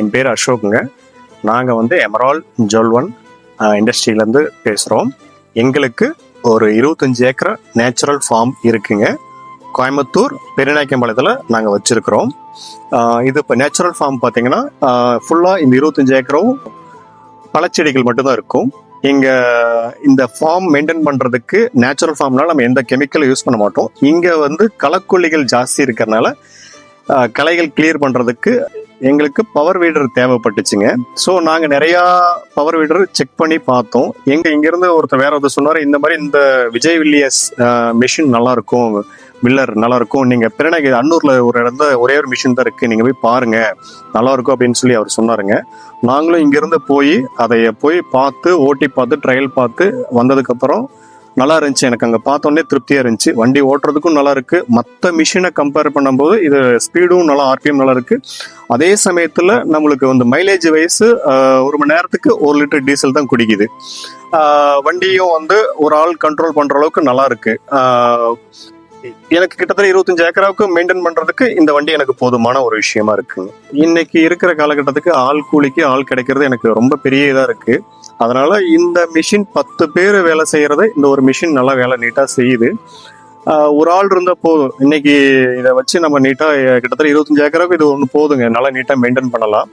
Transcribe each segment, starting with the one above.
என் பேர் அசோக்குங்க. நாங்கள் வந்து எமரால்ட் ஜுவல் இண்டஸ்ட்ரியிலேருந்து பேசுகிறோம். எங்களுக்கு ஒரு 25 ஏக்கர் நேச்சுரல் ஃபார்ம் இருக்குங்க. கோயம்புத்தூர் பெரியநாயக்கம்பாளையத்தில் நாங்கள் வச்சுருக்கிறோம். இது இப்போ நேச்சுரல் ஃபார்ம் பார்த்தீங்கன்னா ஃபுல்லாக இந்த 25 ஏக்கரும் பழச்செடிகள் மட்டும்தான் இருக்கும். இங்கே இந்த ஃபார்ம் மெயின்டைன் பண்ணுறதுக்கு நேச்சுரல் ஃபார்ம்னால நம்ம எந்த கெமிக்கலும் யூஸ் பண்ண மாட்டோம். இங்கே வந்து களக்கொல்லிகள் ஜாஸ்தி இருக்கிறதுனால களைகள் கிளியர் பண்ணுறதுக்கு எங்களுக்கு பவர் வீடர் தேவைப்பட்டுச்சுங்க. ஸோ நாங்கள் நிறையா பவர் வீடர் செக் பண்ணி பார்த்தோம். இங்கேருந்து வேற ஒருத்தர் சொன்னார், இந்த மாதிரி இந்த விஜய் வில்லியஸ் மிஷின் நல்லாயிருக்கும், மில்லர் நல்லாயிருக்கும், நீங்கள் பிறகு அன்னூரில் ஒரு ஒரே ஒரு மிஷின் தான் இருக்குது, நீங்கள் போய் பாருங்கள் நல்லாயிருக்கும் அப்படின்னு சொல்லி அவர் சொன்னாருங்க. நாங்களும் இங்கேருந்து அதை பார்த்து ஓட்டி பார்த்து ட்ரையல் பார்த்து வந்ததுக்கப்புறம் நல்லா இருந்துச்சு. எனக்கு அங்கே பார்த்தோன்னே திருப்தியாக இருந்துச்சு. வண்டி ஓட்டுறதுக்கும் நல்லா இருக்கு. மற்ற மிஷினை கம்பேர் பண்ணும்போது இது ஸ்பீடும் நல்லா, ஆர்பிஎம் நல்லா இருக்கு. அதே சமயத்தில் நம்மளுக்கு வந்து மைலேஜ் வைஸ் 1 மணி நேரத்துக்கு 1 லிட்டர் டீசல் தான் குடிக்குது. வண்டியும் வந்து ஒரு ஆள் கண்ட்ரோல் பண்ணுற அளவுக்கு நல்லா இருக்கு. எனக்கு கிட்டத்தட்ட 25 ஏக்கராவுக்கு மெயின்டைன் பண்றதுக்கு இந்த வண்டி எனக்கு போதுமான ஒரு விஷயமா இருக்குங்க. இன்னைக்கு இருக்கிற காலகட்டத்துக்கு ஆள் கூலிக்கு ஆள் கிடைக்கிறது எனக்கு ரொம்ப பெரிய இதா இருக்கு. அதனால இந்த மிஷின் 10 பேர் வேலை செய்யறத இந்த ஒரு மிஷின் நல்லா வேலை நீட்டா செய்யுது. ஒரு ஆள் இருந்தா போதும். இன்னைக்கு இதை வச்சு நம்ம நீட்டா கிட்டத்தட்ட 25 ஏக்கராவுக்கு இது ஒன்று போதுங்க, நல்லா நீட்டா மெயின்டைன் பண்ணலாம்.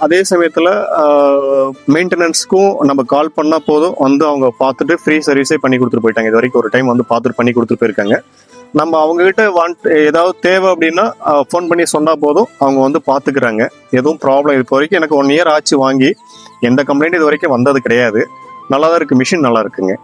அதே சமயத்தில் மெயின்டெனன்ஸ்க்கும் நம்ம கால் பண்ணால் போதும், வந்து அவங்க பார்த்துட்டு ஃப்ரீ சர்வீஸே பண்ணி கொடுத்துட்டு போயிட்டாங்க. இது வரைக்கும் ஒரு டைம் வந்து பார்த்துட்டு பண்ணி கொடுத்துட்டு போயிருக்காங்க. நம்ம அவங்ககிட்ட ஏதாவது தேவை அப்படின்னா ஃபோன் பண்ணி சொன்னால் போதும், அவங்க வந்து பார்த்துக்கிறாங்க. எதுவும் ப்ராப்ளம் இப்போ வரைக்கும் எனக்கு 1 இயர் ஆச்சு வாங்கி, எந்த கம்ப்ளைண்ட் இது வரைக்கும் வந்தது கிடையாது. நல்லா தான் இருக்குது, மிஷின் நல்லா இருக்குங்க.